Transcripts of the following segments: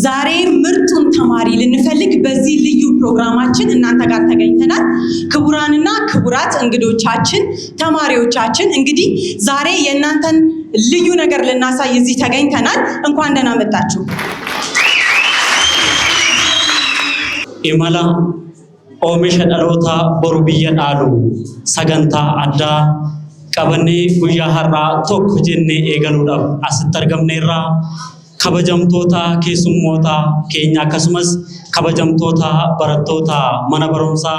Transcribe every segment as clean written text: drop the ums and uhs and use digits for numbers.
ዛሬ ምርጡን ተማሪ ልንፈልግ በዚህ ልዩ ፕሮግራማችን እናንተ ጋር ተገኝተናል። ክቡራንና ክቡራት እንግዶቻችን፣ ተማሪዎቻችን እንግዲህ ዛሬ የእናንተን ልዩ ነገር ልናሳይ እዚህ ተገኝተናል። እንኳን ደህና መጣችሁ። ኢማላ ኦሚሻ ዳሎታ ቦሩቢያ ዳሉ ሰገንታ አዳ ቀበኔ ጉያ ሀራ ቶክ ጀኔ ኤገሉዳፍ አስተርገምኔራ kabajamtoota keessummoota keenya akkasumas kabajamtoota barattoota mana barumsaa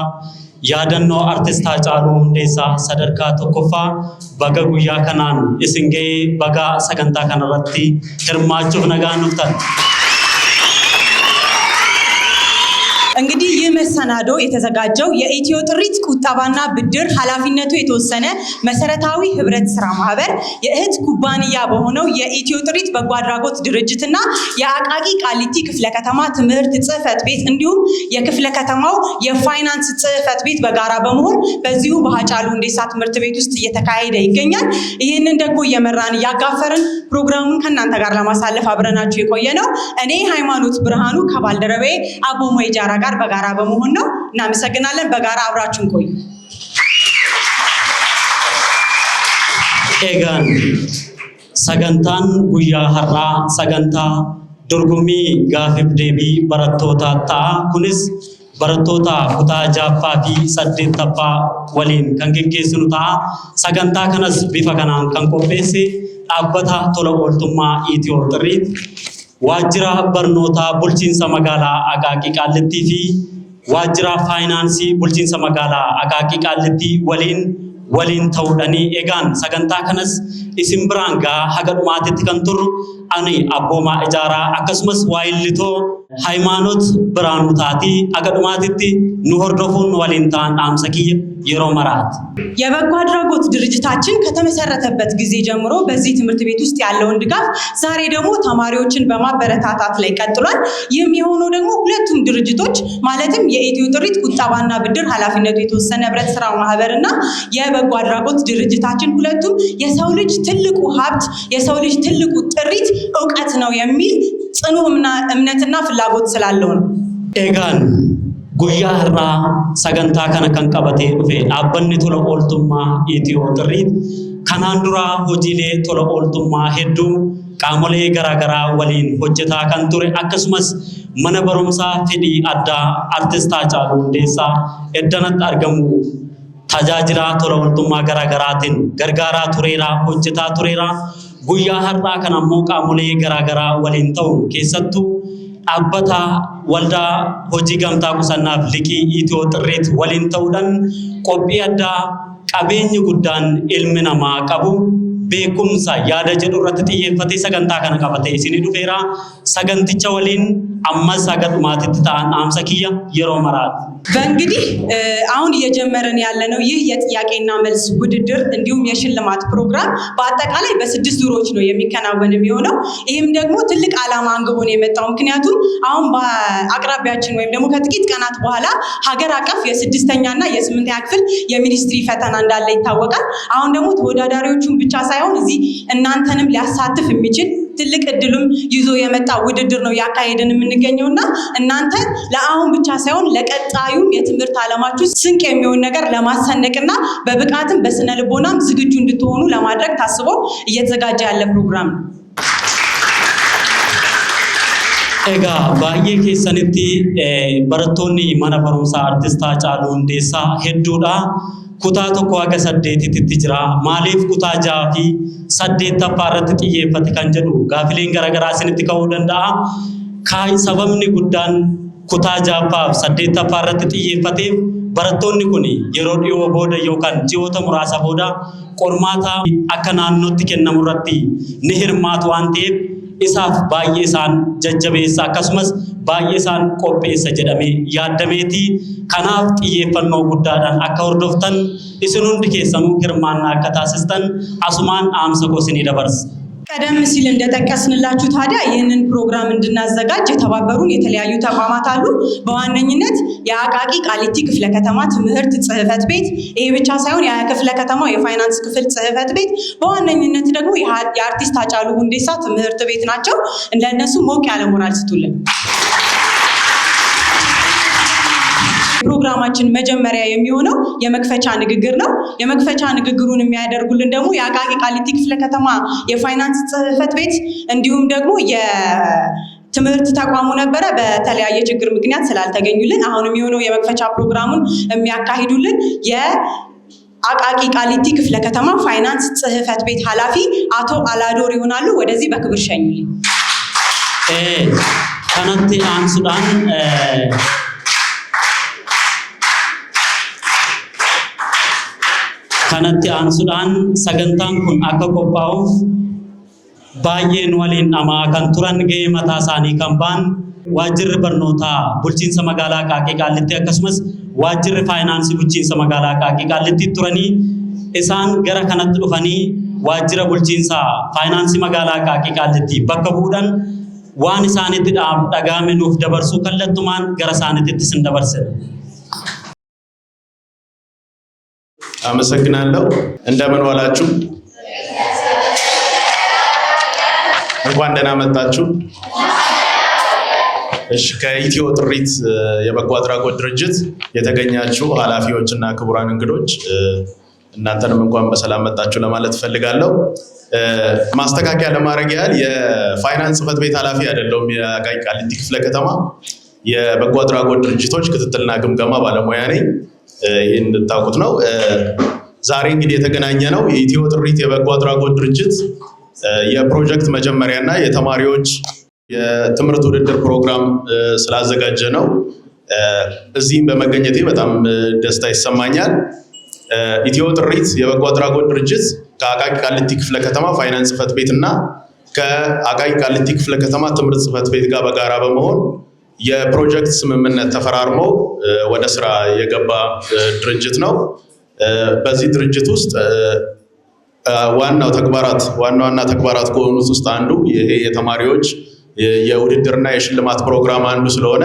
yaadannoo artist Haacaaluu Hundeessaa sadarkaa tokkoffaa baga guyyaa kanaan isin ga'ee baga sagantaa kanarratti hirmaachuuf nagaan dhuftan. እንግዲህ ይህ መሰናዶ የተዘጋጀው የኢትዮ ጥሪት ቁጠባና ብድር ኃላፊነቱ የተወሰነ መሰረታዊ ህብረት ስራ ማህበር የእህት ኩባንያ በሆነው የኢትዮ ጥሪት በጎ አድራጎት ድርጅትና የአቃቂ ቃሊቲ ክፍለ ከተማ ትምህርት ጽህፈት ቤት እንዲሁም የክፍለ ከተማው የፋይናንስ ጽህፈት ቤት በጋራ በመሆን በዚሁ በሃጫሉ ሁንዴሳ ትምህርት ቤት ውስጥ እየተካሄደ ይገኛል። ይህንን ደግሞ እየመራን እያጋፈርን ፕሮግራሙን ከእናንተ ጋር ለማሳለፍ አብረናችሁ የቆየ ነው። እኔ ሃይማኖት ብርሃኑ ከባልደረባዬ አቦ ሞይጃራ ጋር በጋራ በመሆን ነው። እናመሰግናለን። በጋራ አብራችሁን ቆዩ። ኤጋን ሰገንታን ጉያ ሀራ ሰገንታ ዶርጎሚ ጋፊፍ ዴቢ በረቶታ ታ ኩንስ በረቶታ ኩታ ጃፋ ፊ ሰደተፋ ወሊን ከንገጌስኑ ታ ሰገንታ ከነስ ቢፈ ከናን ከንቆጴሴ ዳበታ ቶለ ኦልቱማ ኢትዮ ጥሪት Wajjira barnoota bulchiinsa magaalaa Akaaqii Qaallittii fi wajjira faayinaansii bulchiinsa magaalaa Akaaqii Qaallittii waliin ta'uudhaanii eegaan sagantaa kanas isin biraan gaa haga dhumaatitti kan turru ani Abboomaa Ijaaraa akkasumas waayillitoo ሃይማኖት ብርሃኑ ታቲ haga dhumaatitti nu hordofuun waliin ta'an dhaamsa kiyya yeroo maraati. የበጎ አድራጎት ድርጅታችን ከተመሰረተበት ጊዜ ጀምሮ በዚህ ትምህርት ቤት ውስጥ ያለውን ድጋፍ ዛሬ ደግሞ ተማሪዎችን በማበረታታት ላይ ቀጥሏል። ይህም የሆነው ደግሞ ሁለቱም ድርጅቶች ማለትም የኢትዮ ጥሪት ቁጠባና ብድር ኃላፊነቱ የተወሰነ ህብረት ስራ ማህበርና የበጎ አድራጎት ድርጅታችን ሁለቱም የሰው ልጅ ትልቁ ሀብት የሰው ልጅ ትልቁ ጥሪት ዕውቀት ነው የሚል ጽኑ እምነትና ፍላጎት ስላለው ነው። ኤጋን guyyaa har'aa sagantaa kana kan qabatee dhufe dhaabbanni tola ooltummaa Itiyoo Xirriit kanaan dura hojiilee tola ooltummaa hedduu qaamolee garaagaraa waliin hojjetaa kan ture akkasumas mana barumsaa fedhii addaa artist Haacaaluu Hundeessaa eddanatti argamu tajaajila tola ooltummaa garaagaraatiin gargaaraa tureera hojjetaa tureera. Guyyaa har'aa kana ammoo qaamolee garaagaraa waliin ta'uun keessattuu dhaabbata waldaa hojii gamtaa qusannaaf liqii Itiyoo Xirriit waliin ta'uudhaan qophii addaa qabeenyi guddaan ilmi namaa qabu beekumsa yaada jedhu irratti xiyyeeffatee sagantaa kana qabatee isinii dhufeera. Saganticha waliin ammas haga dhumaatitti ta'an dhaamsa kiyya yeroo maraati. በእንግዲህ አሁን እየጀመረን ያለነው ይህ የጥያቄና መልስ ውድድር እንዲሁም የሽልማት ፕሮግራም በአጠቃላይ በ6 ዙሮች ነው የሚከናወን የሚሆነው። ይህም ደግሞ ትልቅ ዓላማ አንግቦ ነው የመጣው። ምክንያቱም አሁን በአቅራቢያችን ወይም ደግሞ ከጥቂት ቀናት በኋላ ሀገር አቀፍ የ6ኛና የ8ኛ ክፍል የሚኒስትሪ ፈተና እንዳለ ይታወቃል። አሁን ደግሞ ተወዳዳሪዎቹን ብቻ ሳይሆን እዚህ እናንተንም ሊያሳትፍ የሚችል ትልቅ እድልም ይዞ የመጣ ውድድር ነው ያካሄደን የምንገኘውና እናንተ ለአሁን ብቻ ሳይሆን ለቀጣዩም የትምህርት ዓለማችሁ ስንቅ የሚሆን ነገር ለማሰነቅና በብቃትም በስነ ልቦናም ዝግጁ እንድትሆኑ ለማድረግ ታስቦ እየተዘጋጀ ያለ ፕሮግራም ነው። Egaa baay'ee keessanitti barattoonni mana barumsaa artist Haacaaluu Hundeessaa hedduudha. Kutaa tokko haga 8tti jira. Maaliif kutaa 6 fi 8ffaa irratti xiyyeeffate kan jedhu gaafileen garaagaraa isinitti ka'uu danda'a. Sababni guddaan kutaa 6ffaa fi 8ffaa irratti xiyyeeffateef barattoonni kun yeroo dhiyoo booda yookaan ji'oota muraasa booda qormaata akka naannootti kennamu irratti ni hirmaatu waan ta'eef isaaf baay'ee isaan jajjabeessa akkasumas baay'ee isaan qopheessa jedhamee yaadameeti. Kanaaf xiyyeeffannoo guddaadhaan akka hordoftan isin hundi keessanuu hirmaannaa akka taasistan asumaan dhaamsa koo isinii dabarsa. ቀደም ሲል እንደጠቀስንላችሁ ታዲያ ይህንን ፕሮግራም እንድናዘጋጅ የተባበሩን የተለያዩ ተቋማት አሉ። በዋነኝነት የአቃቂ ቃሊቲ ክፍለ ከተማ ትምህርት ጽሕፈት ቤት፣ ይሄ ብቻ ሳይሆን የክፍለ ከተማው የፋይናንስ ክፍል ጽሕፈት ቤት፣ በዋነኝነት ደግሞ የአርቲስት ሃጫሉ ሁንዴሳ ትምህርት ቤት ናቸው። እንደነሱ ሞቅ ያለ ሞራል ስጡልን። ፕሮግራማችን መጀመሪያ የሚሆነው የመክፈቻ ንግግር ነው። የመክፈቻ ንግግሩን የሚያደርጉልን ደግሞ የአቃቂ ቃሊቲ ክፍለ ከተማ የፋይናንስ ጽሕፈት ቤት እንዲሁም ደግሞ የትምህርት ተቋሙ ነበረ። በተለያየ ችግር ምክንያት ስላልተገኙልን አሁን የሚሆነው የመክፈቻ ፕሮግራሙን የሚያካሂዱልን የአቃቂ ቃሊቲ ክፍለ ከተማ ፋይናንስ ጽሕፈት ቤት ኃላፊ አቶ አላዶር ይሆናሉ። ወደዚህ በክብር ሸኙልኝ። ከነቲ አንሱዳን kanatti aansuudhaan sagantaan kun akka qophaa'uuf baay'een waliin dhamaa kan turan ga'ee mataa isaanii kan ba'an waajjirri barnootaa bulchiinsa magaalaa Aqaaqii Qaallittii akkasumas waajjirri faayinaansii bulchiinsa magaalaa Aqaaqii Qaallittii turanii isaan gara kanatti dhufanii waajjira bulchiinsa faayinaansii magaalaa Aqaaqii Qaallittii bakka bu'uudhaan waan isaanitti dhaga'ame nuuf dabarsuu kallattumaan gara isaaniitti sin dabarsina. አመሰግናለሁ። እንደምን ዋላችሁ? እንኳን ደህና መጣችሁ። እሺ፣ ከኢትዮ ጥሪት የበጎ አድራጎት ድርጅት የተገኛችሁ ኃላፊዎችና ክቡራን እንግዶች እናንተንም እንኳን በሰላም መጣችሁ ለማለት ፈልጋለሁ። ማስተካከያ ለማድረግ ያህል የፋይናንስ ጽሕፈት ቤት ኃላፊ አይደለሁም። የአቃቂ ቃሊቲ ክፍለ ከተማ የበጎ አድራጎት ድርጅቶች ክትትልና ግምገማ ባለሙያ ነኝ። ይህን እንድታውቁት ነው። ዛሬ እንግዲህ የተገናኘ ነው የኢትዮ ጥሪት የበጎ አድራጎት ድርጅት የፕሮጀክት መጀመሪያና የተማሪዎች የትምህርት ውድድር ፕሮግራም ስላዘጋጀ ነው። እዚህም በመገኘቴ በጣም ደስታ ይሰማኛል። ኢትዮ ጥሪት የበጎ አድራጎት ድርጅት ከአቃቂ ቃሊቲ ክፍለ ከተማ ፋይናንስ ጽሕፈት ቤት እና ከአቃቂ ቃሊቲ ክፍለ ከተማ ትምህርት ጽሕፈት ቤት ጋር በጋራ በመሆን የፕሮጀክት ስምምነት ተፈራርሞ ወደ ስራ የገባ ድርጅት ነው። በዚህ ድርጅት ውስጥ ዋና ዋና ተግባራት ከሆኑት ውስጥ አንዱ ይሄ የተማሪዎች የውድድርና የሽልማት ፕሮግራም አንዱ ስለሆነ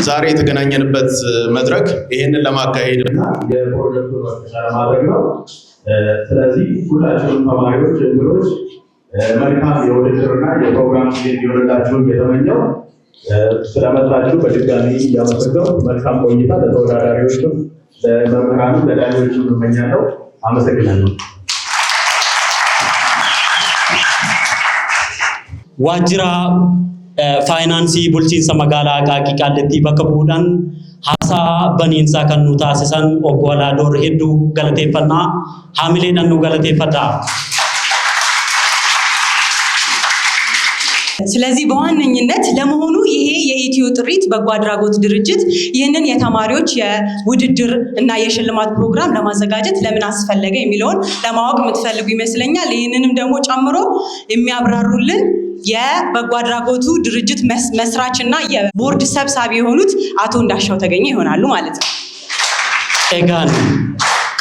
ዛሬ የተገናኘንበት መድረክ ይሄንን ለማካሄድና የፕሮጀክቱን መፈጸም ለማድረግ ነው። ስለዚህ ሁላችሁም ተማሪዎች፣ እንግዶች መልካም የውድድርና የፕሮግራም ጊዜ እንዲሆንላችሁ እየተመኘው ስለመጣችሁ በድጋሚ እያመሰገንኩ መልካም ቆይታ ለተወዳዳሪዎችም ለመምህራንም ለዳኞችም እመኛለሁ። አመሰግናለሁ። ዋጅራ ፋይናንሲ bulchiinsa magaalaa Aqaaqii Qaallittii bakka bu'uudhaan haasaa baniinsaa kan nu taasisan obbo Alaadoor hedduu galateeffannaa. Haamileedhaan nu galateeffadhaa. ስለዚህ በዋነኝነት ለመሆኑ ይሄ የኢትዮ ጥሪት በጎ አድራጎት ድርጅት ይህንን የተማሪዎች የውድድር እና የሽልማት ፕሮግራም ለማዘጋጀት ለምን አስፈለገ የሚለውን ለማወቅ የምትፈልጉ ይመስለኛል። ይህንንም ደግሞ ጨምሮ የሚያብራሩልን የበጎ አድራጎቱ ድርጅት መስራች እና የቦርድ ሰብሳቢ የሆኑት አቶ እንዳሻው ተገኘ ይሆናሉ ማለት ነው። ኤጋን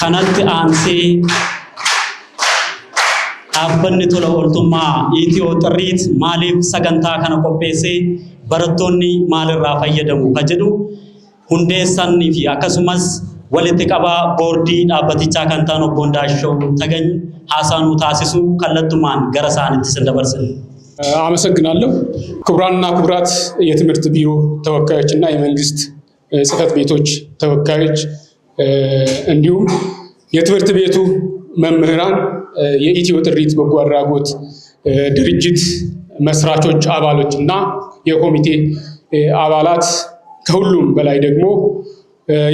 ከናት አንሴ dhaabbanni tola ooltummaa Itiyoo Xirriit maaliif sagantaa kana qopheessee barattoonni maalirraa fayyadamu ka jedhu hundeessanii fi akkasumas walitti qabaa boordii dhaabbatichaa kan ta'an obbo Ndaashoo Tagany haasaa nu taasisuu kallattumaan gara isaaniitti sin dabarsina. አመሰግናለሁ። ክቡራንና ክቡራት የትምህርት ቢሮ ተወካዮችና የመንግስት ጽሕፈት ቤቶች ተወካዮች እንዲሁም የትምህርት ቤቱ መምህራን የኢትዮ ጥሪት በጎ አድራጎት ድርጅት መስራቾች አባሎች እና የኮሚቴ አባላት ከሁሉም በላይ ደግሞ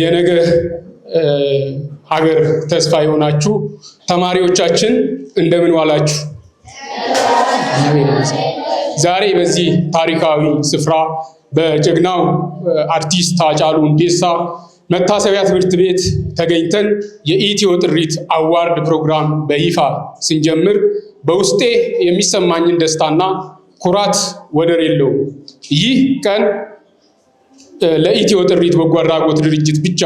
የነገ ሀገር ተስፋ የሆናችሁ ተማሪዎቻችን እንደምን ዋላችሁ? ዛሬ በዚህ ታሪካዊ ስፍራ በጀግናው አርቲስት ሃጫሉ ሁንዴሳ መታሰቢያ ትምህርት ቤት ተገኝተን የኢትዮ ጥሪት አዋርድ ፕሮግራም በይፋ ስንጀምር በውስጤ የሚሰማኝን ደስታና ኩራት ወደር የለውም። ይህ ቀን ለኢትዮ ጥሪት በጎ አድራጎት ድርጅት ብቻ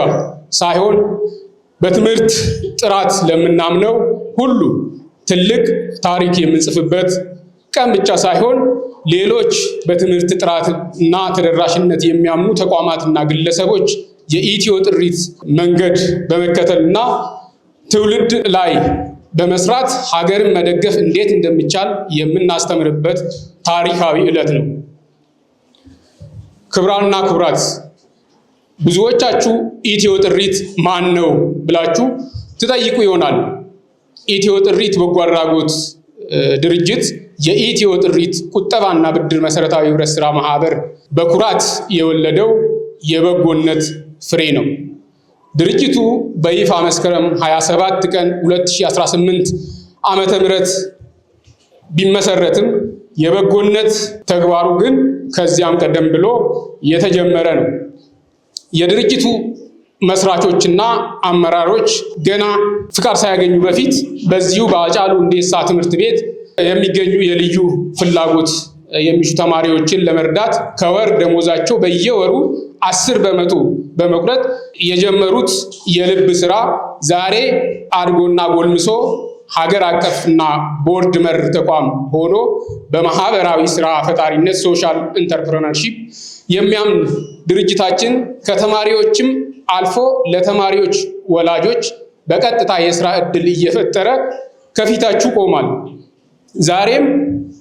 ሳይሆን በትምህርት ጥራት ለምናምነው ሁሉ ትልቅ ታሪክ የምንጽፍበት ቀን ብቻ ሳይሆን ሌሎች በትምህርት ጥራትና ተደራሽነት የሚያምኑ ተቋማትና ግለሰቦች የኢትዮ ጥሪት መንገድ በመከተልና ትውልድ ላይ በመስራት ሀገርን መደገፍ እንዴት እንደሚቻል የምናስተምርበት ታሪካዊ ዕለት ነው። ክቡራንና ክቡራት፣ ብዙዎቻችሁ ኢትዮ ጥሪት ማን ነው ብላችሁ ትጠይቁ ይሆናል። ኢትዮ ጥሪት በጎ አድራጎት ድርጅት የኢትዮ ጥሪት ቁጠባና ብድር መሰረታዊ ህብረት ስራ ማህበር በኩራት የወለደው የበጎነት ፍሬ ነው። ድርጅቱ በይፋ መስከረም 27 ቀን 2018 ዓመተ ምህረት ቢመሰረትም የበጎነት ተግባሩ ግን ከዚያም ቀደም ብሎ የተጀመረ ነው። የድርጅቱ መስራቾችና አመራሮች ገና ፍቃድ ሳያገኙ በፊት በዚሁ በአጫሉ ሁንዴሳ ትምህርት ቤት የሚገኙ የልዩ ፍላጎት የሚሹ ተማሪዎችን ለመርዳት ከወር ደሞዛቸው በየወሩ 10% በመቁረጥ የጀመሩት የልብ ስራ ዛሬ አድጎና ጎልምሶ ሀገር አቀፍና ቦርድ መር ተቋም ሆኖ በማህበራዊ ስራ ፈጣሪነት ሶሻል ኢንተርፕረነርሺፕ የሚያምን ድርጅታችን ከተማሪዎችም አልፎ ለተማሪዎች ወላጆች በቀጥታ የስራ ዕድል እየፈጠረ ከፊታችሁ ቆሟል። ዛሬም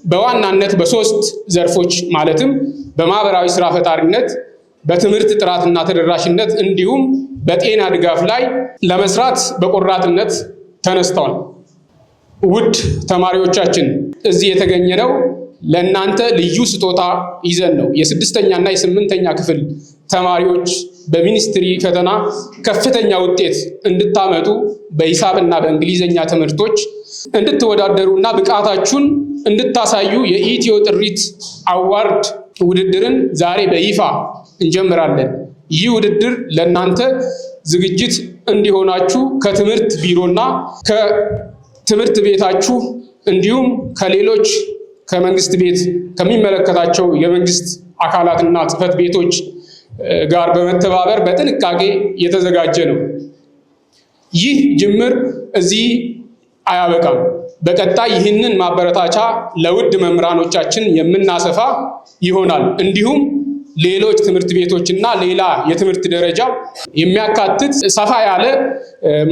በዋናነት በሶስት ዘርፎች ማለትም በማህበራዊ ስራ ፈጣሪነት፣ በትምህርት ጥራትና ተደራሽነት እንዲሁም በጤና ድጋፍ ላይ ለመስራት በቆራጥነት ተነስተዋል። ውድ ተማሪዎቻችን፣ እዚህ የተገኘነው ለእናንተ ልዩ ስጦታ ይዘን ነው። የ6ኛና የ8ኛ ክፍል ተማሪዎች በሚኒስትሪ ፈተና ከፍተኛ ውጤት እንድታመጡ በሂሳብና በእንግሊዝኛ ትምህርቶች እንድትወዳደሩና ብቃታችሁን እንድታሳዩ የኢትዮ ጥሪት አዋርድ ውድድርን ዛሬ በይፋ እንጀምራለን። ይህ ውድድር ለእናንተ ዝግጅት እንዲሆናችሁ ከትምህርት ቢሮና ከትምህርት ቤታችሁ እንዲሁም ከሌሎች ከመንግስት ቤት ከሚመለከታቸው የመንግስት አካላትና ጽሕፈት ቤቶች ጋር በመተባበር በጥንቃቄ የተዘጋጀ ነው። ይህ ጅምር እዚህ አያበቃም። በቀጣይ ይህንን ማበረታቻ ለውድ መምህራኖቻችን የምናሰፋ ይሆናል። እንዲሁም ሌሎች ትምህርት ቤቶችና ሌላ የትምህርት ደረጃ የሚያካትት ሰፋ ያለ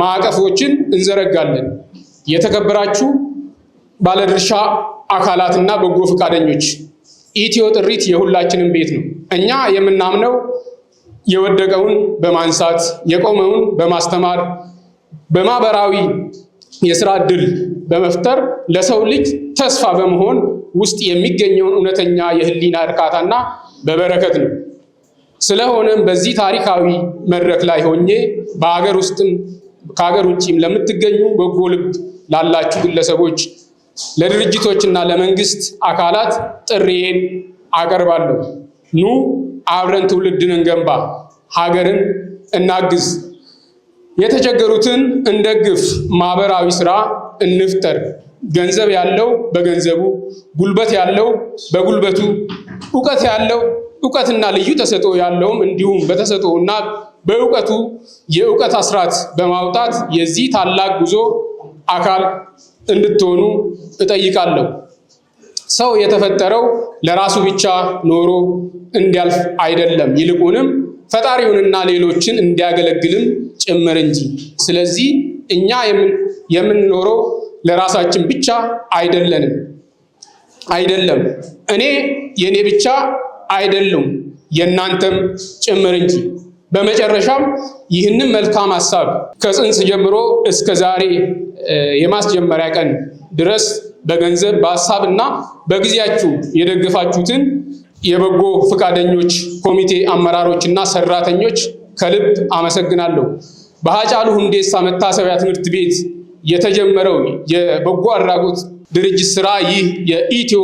ማዕቀፎችን እንዘረጋለን። የተከበራችሁ ባለድርሻ አካላትና በጎ ፈቃደኞች፣ ኢትዮ ጥሪት የሁላችንም ቤት ነው። እኛ የምናምነው የወደቀውን በማንሳት የቆመውን በማስተማር በማህበራዊ የስራ ዕድል በመፍጠር ለሰው ልጅ ተስፋ በመሆን ውስጥ የሚገኘውን እውነተኛ የህሊና እርካታና በበረከት ነው። ስለሆነም በዚህ ታሪካዊ መድረክ ላይ ሆኜ በሀገር ውስጥም ከሀገር ውጭም ለምትገኙ በጎ ልብ ላላችሁ ግለሰቦች፣ ለድርጅቶችና ለመንግስት አካላት ጥሪዬን አቀርባለሁ። ኑ አብረን ትውልድን እንገንባ፣ ሀገርን እናግዝ፣ የተቸገሩትን እንደግፍ፣ ማህበራዊ ስራ እንፍጠር። ገንዘብ ያለው በገንዘቡ፣ ጉልበት ያለው በጉልበቱ፣ እውቀት ያለው እውቀትና ልዩ ተሰጥኦ ያለውም እንዲሁም በተሰጥኦና በእውቀቱ የእውቀት አስራት በማውጣት የዚህ ታላቅ ጉዞ አካል እንድትሆኑ እጠይቃለሁ። ሰው የተፈጠረው ለራሱ ብቻ ኖሮ እንዲያልፍ አይደለም፣ ይልቁንም ፈጣሪውንና ሌሎችን እንዲያገለግልም ጭምር እንጂ። ስለዚህ እኛ የምንኖረው ለራሳችን ብቻ አይደለም። እኔ የኔ ብቻ አይደሉም፣ የእናንተም ጭምር እንጂ። በመጨረሻም ይህንን መልካም ሐሳብ ከጽንስ ጀምሮ እስከ ዛሬ የማስጀመሪያ ቀን ድረስ በገንዘብ በሐሳብና በጊዜያችሁ የደገፋችሁትን የበጎ ፈቃደኞች ኮሚቴ አመራሮችና ሰራተኞች ከልብ አመሰግናለሁ። በሃጫሉ ሁንዴሳ መታሰቢያ ትምህርት ቤት የተጀመረው የበጎ አድራጎት ድርጅት ስራ ይህ የኢትዮ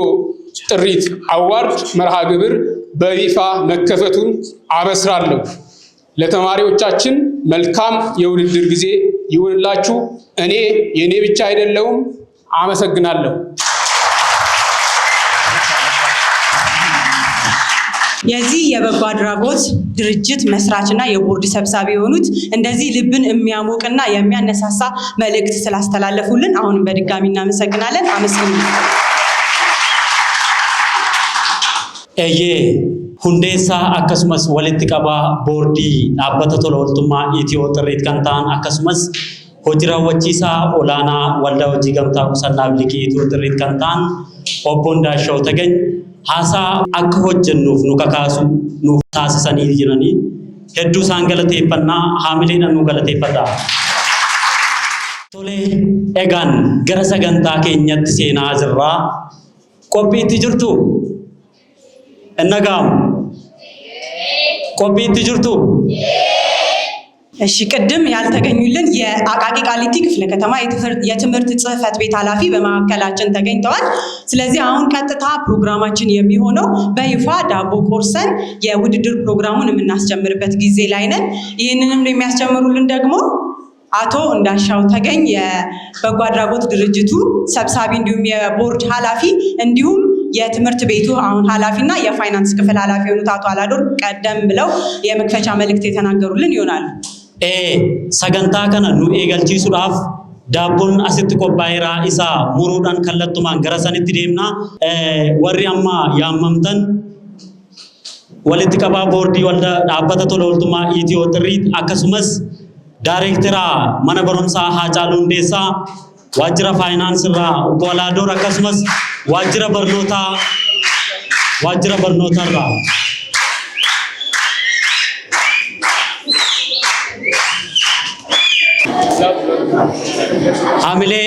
ጥሪት አዋርድ መርሃ ግብር በይፋ መከፈቱን አበስራለሁ። ለተማሪዎቻችን መልካም የውድድር ጊዜ ይሁንላችሁ። እኔ የኔ ብቻ አይደለሁም። አመሰግናለሁ። የዚህ የበጎ አድራጎት ድርጅት መስራችና የቦርድ ሰብሳቢ የሆኑት እንደዚህ ልብን የሚያሞቅና የሚያነሳሳ መልእክት ስላስተላለፉልን አሁንም በድጋሚ እናመሰግናለን። አመስግኑ። hundeessa akkasumas walitti qabaa boordii dhaabbata tola ooltummaa Itiyoo Xirriit kan ta'an akkasumas hojii raawwachiisaa olaanaa waldaa hojii gamtaa qusannaa bilikii Itiyoo Xirriit kan ta'an obbo Ndaashaw Tagany haasaa akka hojjennuuf nu kakaasu nuuf taasisanii jiranii hedduu isaan galateeffannaa haamileedhaan nu galateeffadhaa. Tole egaan gara sagantaa keenyatti seenaa jirraa qophiitti jirtu እነጋም ቆቢት ጅርቱ እሺ ቀደም ያልተገኙልን የአቃቂ ቃሊቲ ክፍለ ከተማ የትምህርት ጽህፈት ቤት ኃላፊ በማዕከላችን ተገኝተዋል። ስለዚህ አሁን ቀጥታ ፕሮግራማችን የሚሆነው በይፋ ዳቦ ቆርሰን የውድድር ፕሮግራሙን የምናስጀምርበት ጊዜ ላይ ነን። ይህንንም የሚያስጀምሩልን ደግሞ አቶ እንዳሻው ተገኝ የበጎ አድራጎት ድርጅቱ ሰብሳቢ እንዲሁም የቦርድ ኃላፊ እንዲሁም የትምህርት ቤቱ አሁን ኃላፊና የፋይናንስ ክፍል ኃላፊ የሆኑት አቶ አላዶር ቀደም ብለው የመክፈቻ መልእክት የተናገሩልን ይሆናል። ሰገንታ ከነ ኑ ኤገልቺሱዳፍ ዳቦን አሲት ቆባይራ ኢሳ ሙሩዳን ከለቱማን ገረሰንት ዲምና ወሪ አማ ያመምተን ወልት ቀባ ቦርዲ ወልዳ ዳበተ ቶለ ኦልቱማ ኢትዮ ጥሪት አከሱመስ ዳይሬክተራ መነ በሮምሳ ሃጫሉ እንዴሳ ዋጅራ ፋይናንስ ራ ኦቦ አላዶር አከሱመስ ዋጅራ በርኖታ ራ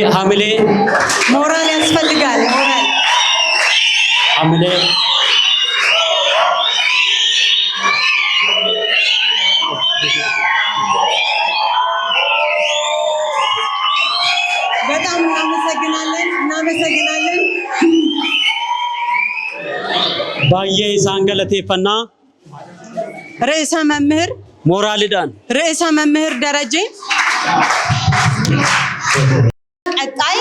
ሐምሌ ሞራል ያስፈልጋል። ሞራል ሐምሌ በጣም እናመሰግናለን። ባየ ሳንገለቴፈና ርዕሰ መምህር ሞራልዳን ርዕሰ መምህር ደረጀ ቀጣይ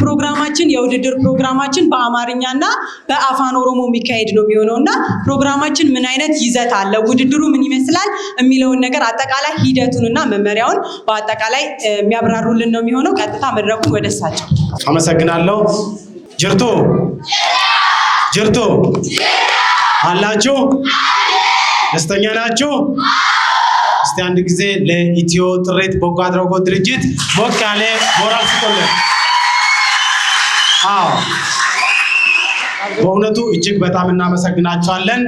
ፕሮግራማችን የውድድር ፕሮግራማችን በአማርኛና በአፋን ኦሮሞ የሚካሄድ ነው የሚሆነውና ፕሮግራማችን ምን አይነት ይዘት አለ ውድድሩ ምን ይመስላል የሚለውን ነገር አጠቃላይ ሂደቱንና መመሪያውን በአጠቃላይ የሚያብራሩልን ነው የሚሆነው። ቀጥታ መድረኩን ወደሳቸው አመሰግናለሁ። ጅርቱ አላችሁ ደስተኛ ናችሁ? እስቲ አንድ ጊዜ ለኢትዮ ጥሪት በጎ አድራጎት ድርጅት ሞቅ ያለ ሞራል ስጡልን። በእውነቱ እጅግ በጣም እናመሰግናቸዋለን።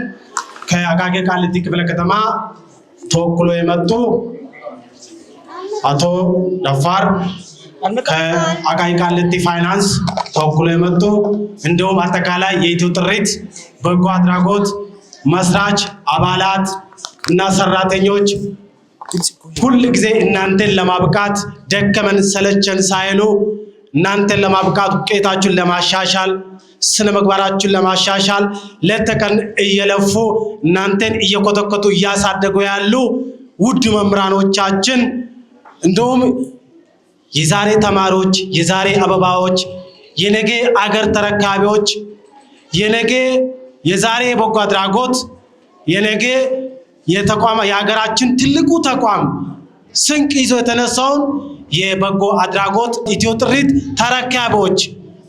ከአቃቂ ቃሊቲ ክፍለ ከተማ ተወክሎ የመጡ አቶ ደፋር፣ ከአቃቂ ቃሊቲ ፋይናንስ ተወክሎ የመጡ እንዲሁም አጠቃላይ የኢትዮ ጥሪት በጎ አድራጎት መስራች አባላት እና ሰራተኞች ሁሉ ጊዜ እናንተን ለማብቃት ደከመን ሰለቸን ሳይሉ እናንተን ለማብቃት ውጤታችሁን ለማሻሻል ስነ ምግባራችሁን ለማሻሻል ለተቀን እየለፉ እናንተን እየኮተኮቱ እያሳደጉ ያሉ ውድ መምህራኖቻችን እንዲሁም የዛሬ ተማሪዎች፣ የዛሬ አበባዎች፣ የነገ አገር ተረካቢዎች፣ የዛሬ በጎ አድራጎት የነገ የሀገራችን ትልቁ ተቋም ስንቅ ይዞ የተነሳውን የበጎ አድራጎት ኢትዮ ጥሪት ተረካቢዎች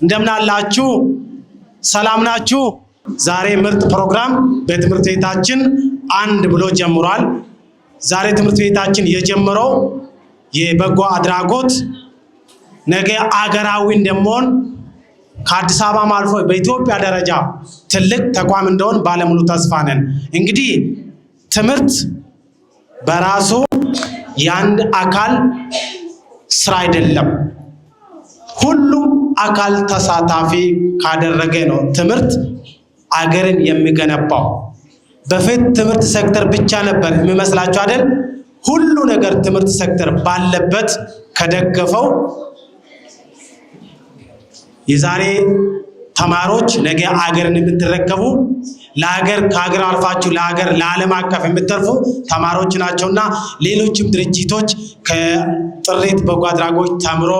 እንደምን አላችሁ? ሰላም ናችሁ? ዛሬ ምርጥ ፕሮግራም በትምህርት ቤታችን አንድ ብሎ ጀምሯል። ዛሬ ትምህርት ቤታችን የጀመረው የበጎ አድራጎት ነገ አገራዊ እንደመሆን ከአዲስ አበባ አልፎ በኢትዮጵያ ደረጃ ትልቅ ተቋም እንደሆን ባለሙሉ ተስፋ ነን። እንግዲህ ትምህርት በራሱ የአንድ አካል ስራ አይደለም። ሁሉም አካል ተሳታፊ ካደረገ ነው ትምህርት አገርን የሚገነባው። በፊት ትምህርት ሴክተር ብቻ ነበር የሚመስላችሁ አይደል? ሁሉ ነገር ትምህርት ሴክተር ባለበት ከደገፈው የዛሬ ተማሪዎች ነገ አገርን የምትረከቡ ለሀገር ከሀገር አልፋችሁ ለሀገር ለዓለም አቀፍ የምትተርፉ ተማሪዎች ናቸውና ሌሎችም ድርጅቶች ከጥሪት በጎ አድራጎት ተምሮ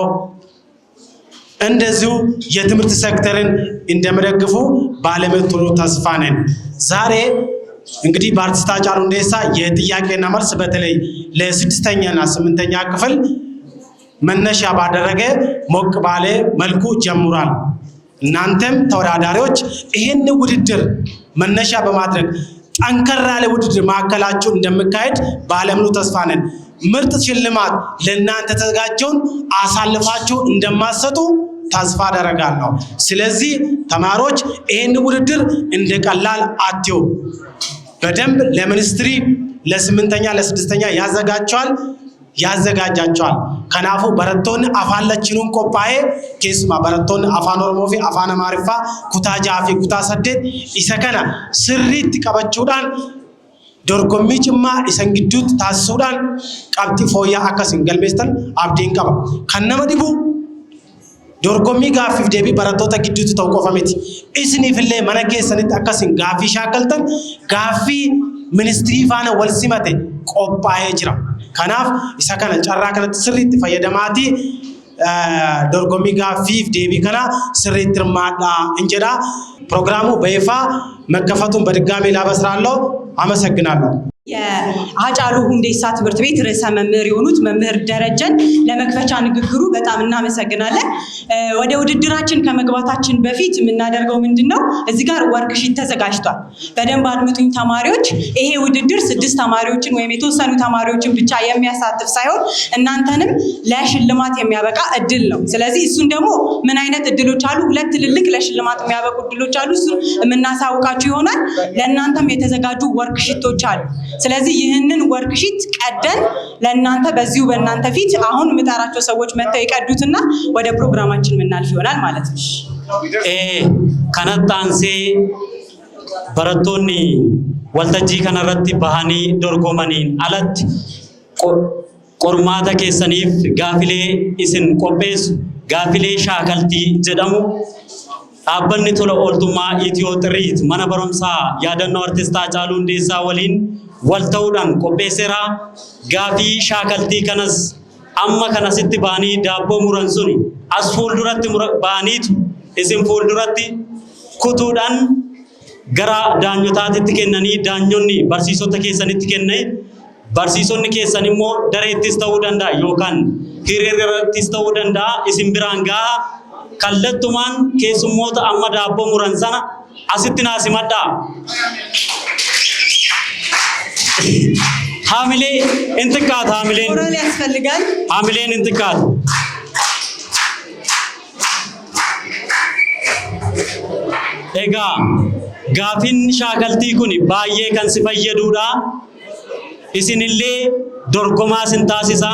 እንደዚሁ የትምህርት ሴክተርን እንደሚደግፉ ባለሙሉ ተስፋ ነን። ዛሬ እንግዲህ በአርቲስት ሃጫሉ ሁንዴሳ የጥያቄና መልስ በተለይ ለ6ኛና 8ኛ ክፍል መነሻ ባደረገ ሞቅ ባለ መልኩ ጀምሯል። እናንተም ተወዳዳሪዎች ይህን ውድድር መነሻ በማድረግ ጠንከር ያለ ውድድር ማዕከላችሁ እንደምካሄድ ባለሙሉ ተስፋ ነን። ምርጥ ሽልማት ለእናንተ ተዘጋጀውን አሳልፋችሁ እንደማሰጡ ተስፋ አደርጋለሁ። ስለዚህ ተማሪዎች ይህን ውድድር እንደ ቀላል አትዩ። በደንብ ለሚኒስትሪ ለ8ኛ ለ6ኛ ያዘጋጃቸዋል። ከናፉ በረቶን አፋለችኑን ቆጳዬ ኬሱማ በረቶን አፋን ኦሮሞ ፊ አፋን አማርፋ ኩታ ጃፊ ኩታ ሰደት ኢሰከና ስሪት ቀበቹዳን ዶርጎሚ ጭማ ኢሰንግዱት ታሱዳን ቀብጢ ፎያ አከሲን ገልቤስተን አብዲን ቀባ ከነመ ዲቡ ዶርጎሚ ጋፊፍ ዴቢ በረቶታ ግዱት ተውቆፈመቲ ኢስኒ ፍሌ መነኬ ሰኒት አከሲን ጋፊ ሻከልተን ጋፊ ሚኒስትሪ ፋና ወልሲመቴ ቆጳዬ ጅራ ከናፍ ኢሰከና ጨራ ከነት ስሪት ፈየደማቲ ዶርጎሚ ጋፊፍ ዴቢ ከና ስሪት ማዳ እንጀዳ ፕሮግራሙ በይፋ መከፈቱን በድጋሚ ላበስራለሁ። አመሰግናለሁ። የሃጫሉ ሁንዴሳ ትምህርት ቤት ርዕሰ መምህር የሆኑት መምህር ደረጀን ለመክፈቻ ንግግሩ በጣም እናመሰግናለን። ወደ ውድድራችን ከመግባታችን በፊት የምናደርገው ምንድነው? እዚህ ጋር ወርክሺት ተዘጋጅቷል። በደንብ አድምጡኝ ተማሪዎች። ይሄ ውድድር 6 ተማሪዎችን ወይም የተወሰኑ ተማሪዎችን ብቻ የሚያሳትፍ ሳይሆን እናንተንም ለሽልማት የሚያበቃ እድል ነው። ስለዚህ እሱን ደግሞ ምን አይነት እድሎች አሉ? 2 ትልልቅ ለሽልማት የሚያበቁ እድሎች አሉ። እሱን የምናሳውቃችሁ ይሆናል። ለእናንተም የተዘጋጁ ወርክሺቶች አሉ። ስለዚህ ይህንን ወርክሺት ቀደን ለእናንተ በዚሁ በእናንተ ፊት አሁን የምጠራቸው ሰዎች መጥተው ይቀዱትና ወደ ፕሮግራማችን ምናልፍ ይሆናል ማለት ነው። ከነጣንሴ በረቶኒ ወልተጂ ከነረቲ ባህኒ ዶርጎመኒን አለት ቆርማታ ኬሰኒፍ ጋፊሌ ኢስን ቆጴስ ጋፊሌ ሻከልቲ ጀደሙ አበኒ ቶሎ ኦልቱማ ኢትዮ ጥሪት መነ በሮምሳ ያደነው አርቲስት ሃጫሉ ሁንዴሳ ወሊን walta'uudhaan qopheesseera. Gaafii shaakaltii kanas amma kanasitti baanii daabboo muran suni as fuulduratti baaniitu isin fuulduratti kutuudhaan gara daanyotaatitti kennanii daanyonni barsiisota keessanitti kennee barsiisonni keessan immoo dareettis ta'uu danda'a yookaan hiriirrattis ta'uu danda'a isin biraan ga'a kallattumaan keessummoota amma daabboo muran sana asitti naasimadhaa. Hamile intikat hamile. Moral ያስፈልጋል. Hamileen intikat. Ega gaafin shaakaltii kun baay'ee kan si fayyaduudha. Isinillee dorgomaa sin taasisa.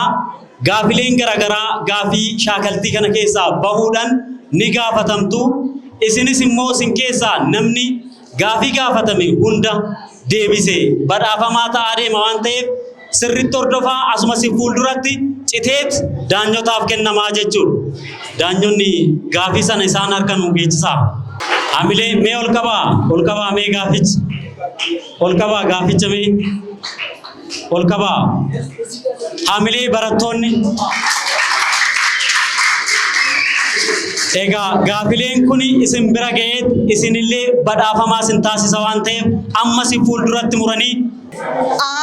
Gaafileen garagaraa gaafii shaakaltii kana keessaa bahuudhaan ni gaafatamtu. Isinis immoo sin keessaa namni gaafii gaafatame hunda deebise badhaafamaa ta'aa deema waan ta'eef sirriitti hordofaa asuma si fuulduratti citeet daanyotaaf kennamaa jechuudha. Daanyonni gaafii sana isaan harka nu geessisaa. Hamilee mee ol qabaa mee gaafichi ol qabaa gaaficha mee ol qabaa. Hamilee barattoonni Ega gaafileen kuni isin bira ga'eet isinillee badhaafamaa sin taasisa waan ta'eef amma si fuulduratti muranii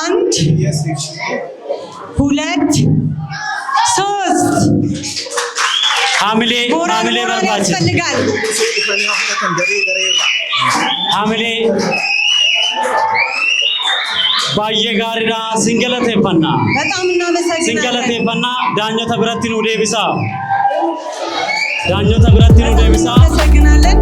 አንድ ሁለት ሶስት ሀሚሌ በርባች ሀሚሌ baay'ee gaariidha singalateeffanna በጣም እናመሰግናለን singalateeffanna daanyota biratti nu deebisa daanyota biratti nu deebisa እናመሰግናለን